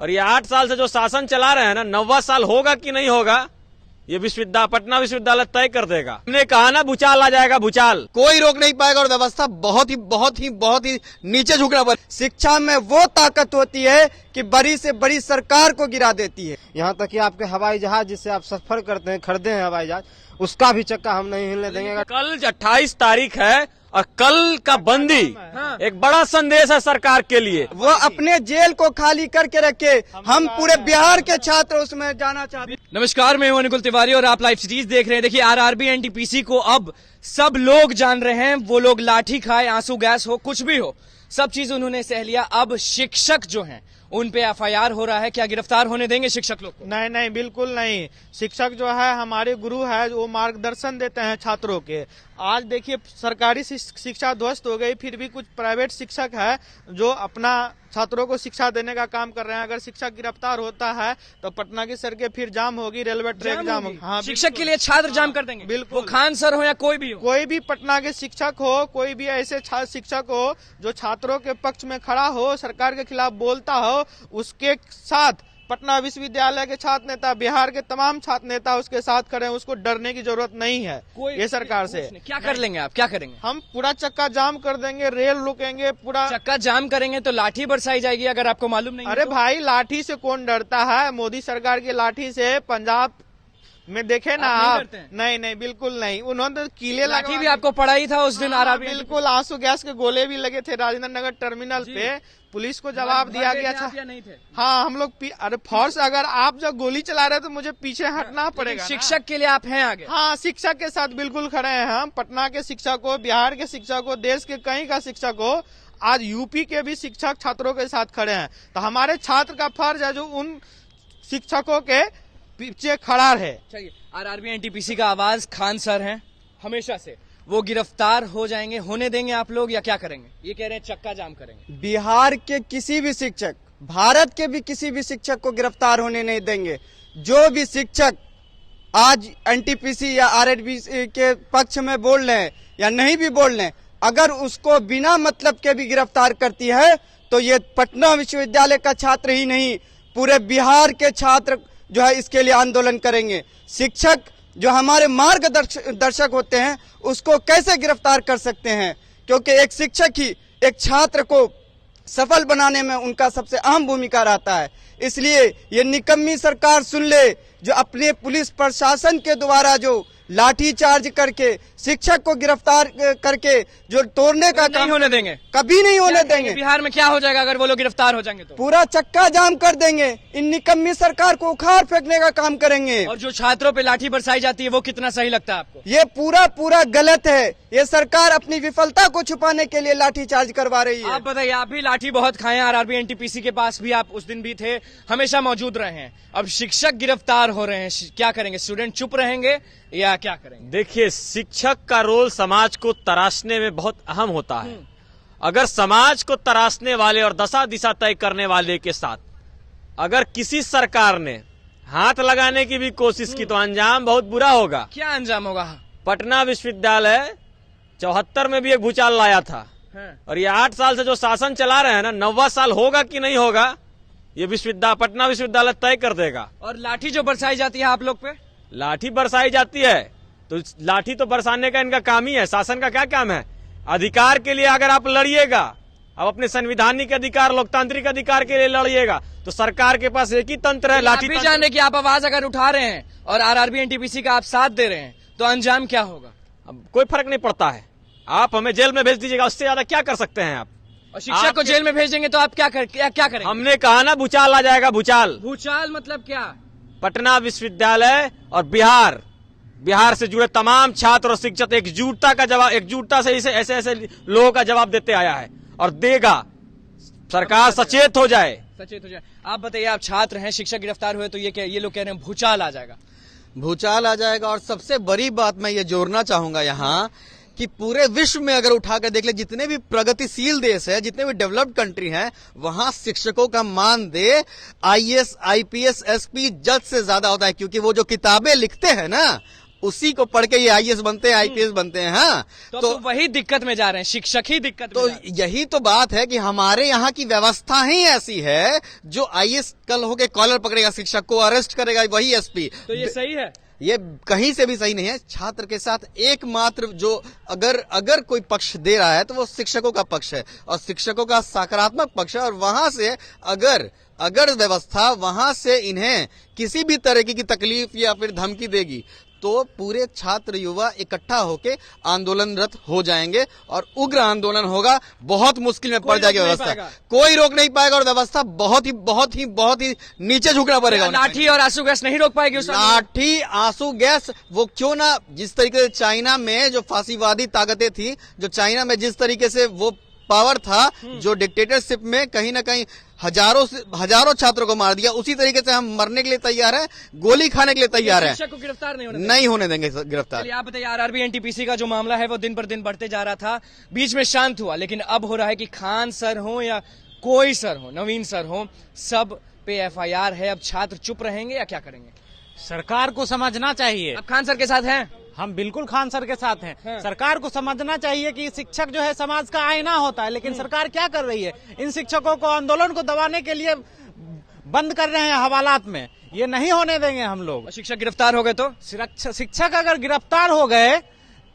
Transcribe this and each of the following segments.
और ये 8 साल से जो शासन चला रहे हैं ना, 9वां साल होगा कि नहीं होगा ये पटना विश्वविद्यालय तय कर देगा। हमने कहा ना भूचाल आ जाएगा, भूचाल कोई रोक नहीं पाएगा और व्यवस्था बहुत ही नीचे झुकना पड़ेगा। शिक्षा में वो ताकत होती है कि बड़ी से बड़ी सरकार को गिरा देती है। यहाँ तक कि आपके हवाई जहाज जिससे आप सफर करते हैं, खरीदे हैं हवाई जहाज, उसका भी चक्का हम नहीं हिलने देंगे। कल 28 तारीख है और कल का बंदी एक बड़ा संदेश है सरकार के लिए। वो अपने जेल को खाली करके रखे, हम पूरे बिहार के छात्र उसमें जाना चाहते हैं। नमस्कार, मैं हूं अनुकुल तिवारी और आप लाइव सिटीज देख रहे हैं। देखिए, आरआरबी एनटीपीसी को अब सब लोग जान रहे हैं। वो लोग लाठी खाए, आंसू गैस हो, कुछ भी हो, सब चीज उन्होंने सह लिया। अब शिक्षक जो हैं उन पे एफआईआर हो रहा है। क्या गिरफ्तार होने देंगे शिक्षक लोग को? नहीं नहीं, बिल्कुल नहीं। शिक्षक जो है हमारे गुरु है, वो मार्गदर्शन देते हैं छात्रों के। आज देखिए, सरकारी शिक्षा ध्वस्त हो गई, फिर भी कुछ प्राइवेट शिक्षक है जो अपना छात्रों को शिक्षा देने का काम कर रहे हैं। अगर शिक्षक गिरफ्तार होता है तो पटना की सड़कें फिर जाम होगी, रेलवे ट्रैक जाम होगी। हाँ, शिक्षक के लिए छात्र जाम कर देंगे? बिल्कुल। वो खान सर हो या कोई भी हो, कोई भी पटना के शिक्षक हो, कोई भी ऐसे शिक्षक हो जो छात्रों के पक्ष में खड़ा हो, सरकार के खिलाफ बोलता हो, उसके साथ पटना विश्वविद्यालय के छात्र नेता, बिहार के तमाम छात्र नेता उसके साथ खड़े हैं। उसको डरने की जरूरत नहीं है ये सरकार से। क्या कर लेंगे आप? क्या करेंगे? हम पूरा चक्का जाम कर देंगे, रेल रोकेंगे, पूरा चक्का जाम करेंगे तो लाठी बरसाई जाएगी, अगर आपको मालूम नहीं। अरे भाई, लाठी से कौन डरता है? मोदी सरकार की लाठी से पंजाब में देखे ना आप? नहीं नहीं, बिल्कुल नहीं। उन्होंने किले लाठी भी आपको पड़ा ही था उस दिन आरआरबी। बिल्कुल, आंसू गैस के गोले भी लगे थे राजेंद्र नगर टर्मिनल पे। पुलिस को जवाब दिया गया था। नहीं थे? हाँ, हम लोग अरे फोर्स, अगर आप जब गोली चला रहे तो मुझे पीछे हटना पड़ेगा। शिक्षक के लिए आप हैं आगे? हाँ, शिक्षक के साथ बिल्कुल खड़े हैं हम। पटना के शिक्षक हो, बिहार के शिक्षक हो, देश के कहीं का शिक्षक हो, आज यूपी के भी शिक्षक छात्रों के साथ खड़े हैं। तो हमारे छात्र का फर्ज है जो उन शिक्षकों के पीछे खड़ा है। चलिए, आरआरबी एनटीपीसी का आवाज खान सर हैं हमेशा से। वो गिरफ्तार हो जाएंगे, होने देंगे आप लोग या क्या करेंगे? ये कह रहे हैं चक्का जाम करेंगे। बिहार के किसी भी शिक्षक, भारत के भी किसी भी शिक्षक को गिरफ्तार होने नहीं देंगे। जो भी शिक्षक आज एनटीपीसी या आरआरबी के पक्ष में बोल रहे हैं या नहीं भी बोल रहे हैं, अगर उसको बिना मतलब के भी गिरफ्तार करती है तो ये पटना विश्वविद्यालय का छात्र ही नहीं, पूरे बिहार के छात्र जो है इसके लिए आंदोलन करेंगे। शिक्षक जो हमारे मार्गदर्शक होते हैं उसको कैसे गिरफ्तार कर सकते हैं? क्योंकि एक शिक्षक ही एक छात्र को सफल बनाने में उनका सबसे अहम भूमिका रहता है। इसलिए ये निकम्मी सरकार सुन ले, जो अपने पुलिस प्रशासन के द्वारा जो लाठी चार्ज करके शिक्षक को गिरफ्तार करके जो तोड़ने का नहीं होने देंगे, कभी नहीं होने देंगे। बिहार में क्या हो जाएगा अगर वो लोग गिरफ्तार हो जाएंगे? तो पूरा चक्का जाम कर देंगे, इन निकम्मी सरकार को उखाड़ फेंकने का काम करेंगे। और जो छात्रों पे लाठी बरसाई जाती है वो कितना सही लगता है आपको? ये पूरा गलत है। ये सरकार अपनी विफलता को छुपाने के लिए लाठी चार्ज करवा रही है। आप बताइए, आप भी लाठी बहुत खाए हैं, आरआरबी एनटीपीसी के पास भी आप उस दिन भी थे, हमेशा मौजूद रहे हैं। अब शिक्षक गिरफ्तार हो रहे हैं, क्या करेंगे? स्टूडेंट चुप रहेंगे या क्या करेंगे? देखिए, शिक्षक का रोल समाज को तराशने में बहुत अहम होता है। अगर समाज को तराशने वाले और दशा दिशा तय करने वाले के साथ अगर किसी सरकार ने हाथ लगाने की भी कोशिश की तो अंजाम बहुत बुरा होगा। क्या अंजाम होगा? पटना विश्वविद्यालय 74 में भी एक भूचाल लाया था और ये 8 साल से जो शासन चला रहे हैं ना, 9वां साल होगा कि नहीं होगा ये पटना विश्वविद्यालय तय कर देगा। और लाठी जो बरसाई जाती है आप लोग पे? लाठी बरसाई जाती है तो लाठी तो बरसाने का इनका काम ही है। शासन का क्या काम है? अधिकार के लिए अगर आप लड़िएगा, आप अपने संवैधानिक अधिकार, लोकतांत्रिक अधिकार के लिए लड़िएगा, तो सरकार के पास एक ही तंत्र है, लाठी। आप भी जान रहे कि आप आवाज अगर उठा रहे हैं और आरआरबी एनटीपीसी का आप साथ दे रहे हैं तो अंजाम क्या होगा? अब कोई फर्क नहीं पड़ता है। आप हमें जेल में भेज दीजिएगा, उससे ज्यादा क्या कर सकते हैं आप? और शिक्षक को जेल में भेज देंगे तो आप क्या करेंगे? हमने कहा ना भूचाल आ जाएगा, भूचाल। भूचाल मतलब क्या? पटना विश्वविद्यालय और बिहार से जुड़े तमाम छात्र और शिक्षक एकजुटता से ऐसे लोगों का जवाब देते आया है और देगा। सरकार सचेत हो जाए। आप बताइए, आप छात्र हैं, शिक्षक गिरफ्तार हुए तो ये लोग कह रहे हैं भूचाल आ जाएगा। भूचाल आ जाएगा। और सबसे बड़ी बात मैं ये जोड़ना चाहूंगा यहाँ कि पूरे विश्व में अगर उठाकर देख ले, जितने भी प्रगतिशील देश है, जितने भी डेवलप्ड कंट्री हैं, वहां शिक्षकों का मानदेय आईएएस, आईपीएस, एसपी, जज से ज्यादा होता है। क्योंकि वो जो किताबें लिखते हैं ना, उसी को पढ़ के ये आईएएस बनते हैं, आईपीएस बनते हैं। हाँ, तो वही दिक्कत में जा रहे हैं, शिक्षक ही दिक्कत में तो जा रहे हैं। यही तो बात है कि हमारे यहाँ की व्यवस्था ही ऐसी है, जो आईएएस कल होके कॉलर पकड़ेगा शिक्षक को, अरेस्ट करेगा वही एसपी। तो ये सही है? ये कहीं से भी सही नहीं है। छात्र के साथ एकमात्र जो अगर कोई पक्ष दे रहा है तो वो शिक्षकों का पक्ष है, और शिक्षकों का सकारात्मक पक्ष है। और वहां से अगर व्यवस्था वहां से इन्हें किसी भी तरह की तकलीफ या फिर धमकी देगी तो पूरे छात्र युवा इकट्ठा होके आंदोलनरत हो जाएंगे और उग्र आंदोलन होगा। बहुत मुश्किल में पड़ जाएगी व्यवस्था, कोई रोक नहीं पाएगा और व्यवस्था बहुत ही नीचे झुकना पड़ेगा। लाठी और आंसू गैस नहीं रोक पाएगी उस लाठी आंसू गैस वो क्यों ना, जिस तरीके से चाइना में जो फांसीवादी ताकतें थी, जो चाइना में जिस तरीके से वो पावर था, जो डिक्टेटरशिप में कहीं ना कहीं हजारों छात्रों को मार दिया, उसी तरीके से हम मरने के लिए तैयार हैं, गोली खाने के लिए तैयार हैं। शिक्षक को गिरफ्तार नहीं होने देंगे गिरफ्तार। आप बताइए, आरआरबी एनटीपीसी का जो मामला है वो दिन पर दिन बढ़ते जा रहा था, बीच में शांत हुआ, लेकिन अब हो रहा है कि खान सर हो या कोई सर हो, नवीन सर हो, सब पे एफआईआर है। अब छात्र चुप रहेंगे या क्या करेंगे? सरकार को समझना चाहिए। अब खान सर के साथ हैं? हम बिल्कुल खान सर के साथ हैं। हाँ। सरकार को समझना चाहिए कि शिक्षक जो है समाज का आईना होता है, लेकिन सरकार क्या कर रही है, इन शिक्षकों को आंदोलन को दबाने के लिए बंद कर रहे हैं हवालात में। ये नहीं होने देंगे हम लोग। शिक्षक गिरफ्तार हो गए तो? शिक्षक अगर गिरफ्तार हो गए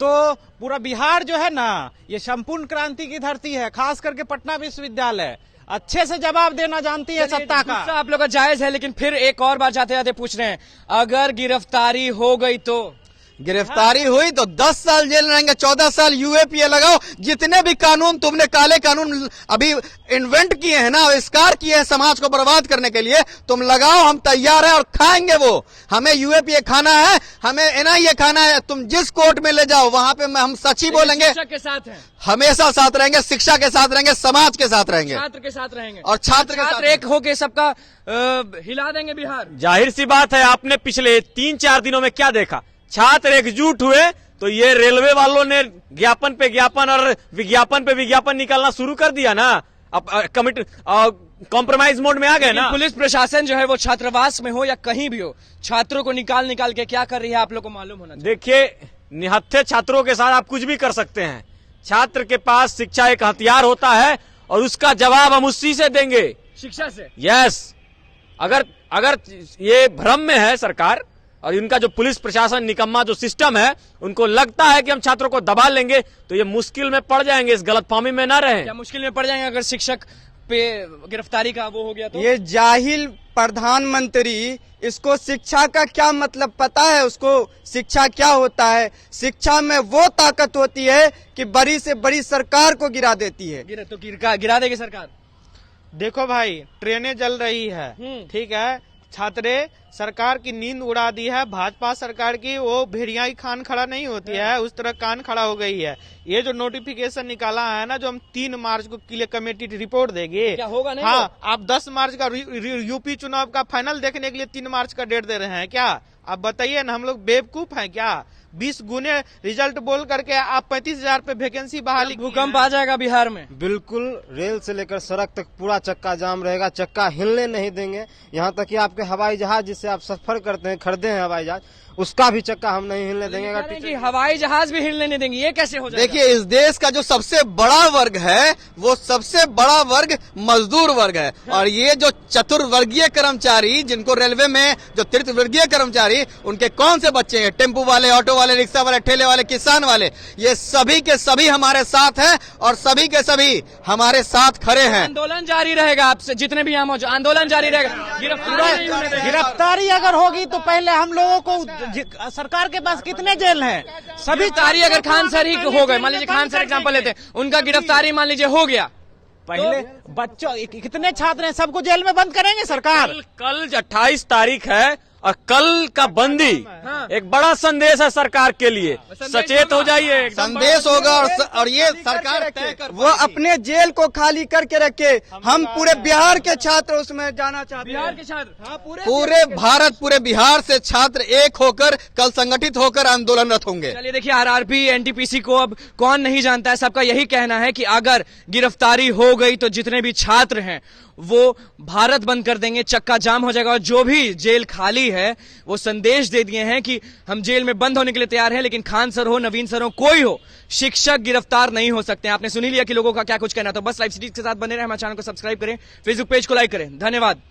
तो पूरा बिहार जो है ना, ये संपूर्ण क्रांति की धरती है। खास करके पटना विश्वविद्यालय अच्छे से जवाब देना जानती है सत्ता का। आप लोग का जायज है, लेकिन फिर एक और बार जाते जाते पूछ रहे हैं, अगर गिरफ्तारी हो गई तो? गिरफ्तारी हुई तो 10 साल जेल रहेंगे, 14 साल यूएपीए लगाओ। जितने भी कानून तुमने काले कानून अभी इन्वेंट किए हैं ना, आविष्कार किए हैं समाज को बर्बाद करने के लिए, तुम लगाओ, हम तैयार हैं और खाएंगे वो। हमें यूएपीए खाना है, हमें एनआईए खाना है। तुम जिस कोर्ट में ले जाओ वहां पे हम सच ही बोलेंगे। शिक्षक के साथ हैं, हमेशा साथ रहेंगे, शिक्षा के साथ रहेंगे, समाज के साथ रहेंगे, छात्र के साथ रहेंगे, और छात्र एक होके सबका हिला देंगे बिहार। जाहिर सी बात है, आपने पिछले 3-4 दिनों में क्या देखा? छात्र एकजुट हुए तो ये रेलवे वालों ने ज्ञापन पे ज्ञापन और विज्ञापन पे विज्ञापन निकालना शुरू कर दिया ना। अब कमिटी कॉम्प्रोमाइज मोड में आ गए ना। पुलिस प्रशासन जो है वो छात्रावास में हो या कहीं भी हो, छात्रों को निकाल के क्या कर रही है आप लोग को मालूम होना चाहिए। देखिए, निहत्थे छात्रों के साथ आप कुछ भी कर सकते हैं। छात्र के पास शिक्षा एक हथियार होता है और उसका जवाब हम उसी से देंगे, शिक्षा से। यस, अगर ये भ्रम में है सरकार और इनका जो पुलिस प्रशासन निकम्मा जो सिस्टम है, उनको लगता है कि हम छात्रों को दबा लेंगे, तो ये मुश्किल में पड़ जाएंगे। इस गलतफहमी में ना रहें। क्या मुश्किल में पड़ जाएंगे अगर शिक्षक पे गिरफ्तारी का वो हो गया तो? ये जाहिल प्रधानमंत्री, इसको शिक्षा का क्या मतलब पता है? उसको शिक्षा क्या होता है? शिक्षा में वो ताकत होती है कि बड़ी से बड़ी सरकार को गिरा देती है। तो गिरा देगी सरकार। देखो भाई, ट्रेनें जल रही है, ठीक है, छात्रे सरकार की नींद उड़ा दी है। भाजपा सरकार की वो भेड़िया की खान खड़ा नहीं होती है, उस तरह कान खड़ा हो गई है। ये जो नोटिफिकेशन निकाला है ना, जो हम 3 मार्च को के लिए कमेटी रिपोर्ट देगी, क्या होगा नहीं? हाँ, आप 10 मार्च का यूपी चुनाव का फाइनल देखने के लिए 3 मार्च का डेट दे रहे हैं क्या? आप बताइए ना, हम लोग बेवकूफ हैं क्या? 20 गुने रिजल्ट बोल करके आप 35,000 पे वैकेंसी बहाली। भूकंप आ जाएगा बिहार में। बिल्कुल, रेल से लेकर सड़क तक पूरा चक्का जाम रहेगा, चक्का हिलने नहीं देंगे। यहाँ तक कि आपके हवाई जहाज जिससे आप सफर करते हैं, खरीदे हैं हवाई जहाज, उसका भी चक्का हम नहीं हिलने देंगे। अगर हवाई जहाज भी हिलने नहीं देंगे, ये कैसे हो जाएगा? देखिए, इस देश का जो सबसे बड़ा वर्ग है, वो सबसे बड़ा वर्ग मजदूर वर्ग है। और ये जो चतुर्वर्गीय कर्मचारी, जिनको रेलवे में जो तृतीयवर्गीय कर्मचारी, उनके कौन से बच्चे हैं? टेम्पो वाले, ऑटो वाले, रिक्शा वाले, ठेले वाले, किसान वाले, ये सभी के सभी हमारे साथ हैं और सभी के सभी हमारे साथ खड़े हैं। आंदोलन जारी रहेगा, आपसे जितने भी यहाँ मौजूद, आंदोलन जारी रहेगा। गिरफ्तारी अगर होगी तो पहले हम लोगों को सरकार के पास कितने जेल हैं? सभी गिरफ्तारी अगर खान सर ही हो गए, मान लीजिए खान सर एग्जांपल लेते हैं, उनका गिरफ्तारी मान लीजिए हो गया, पहले बच्चों कितने छात्र हैं, सबको जेल में बंद करेंगे सरकार। कल 28 तारीख है और कल का बंदी एक बड़ा संदेश है सरकार के लिए। सचेत हो जाइए, संदेश होगा और ये सरकार तय कर वो अपने जेल को खाली करके रखे। हम पूरे बिहार के छात्र उसमें जाना चाहते हैं। बिहार के छात्र पूरे भारत, पूरे बिहार से छात्र एक होकर कल संगठित होकर आंदोलनरत होंगे। चलिए देखिए, आरआरबी एनटीपीसी को अब कौन नहीं जानता है, सबका यही कहना है कि अगर गिरफ्तारी हो गई तो जितने भी छात्र हैं वो भारत बंद कर देंगे, चक्का जाम हो जाएगा। और जो भी जेल खाली है वो संदेश दे दिए हैं कि हम जेल में बंद होने के लिए तैयार हैं, लेकिन खान सर हो, नवीन सर हो, कोई हो, शिक्षक गिरफ्तार नहीं हो सकते। आपने सुनी लिया कि लोगों का क्या कुछ कहना। तो बस लाइव सिटीज के साथ बने रहे, हमारे चैनल को सब्सक्राइब करें, फेसबुक पेज को लाइक करें। धन्यवाद।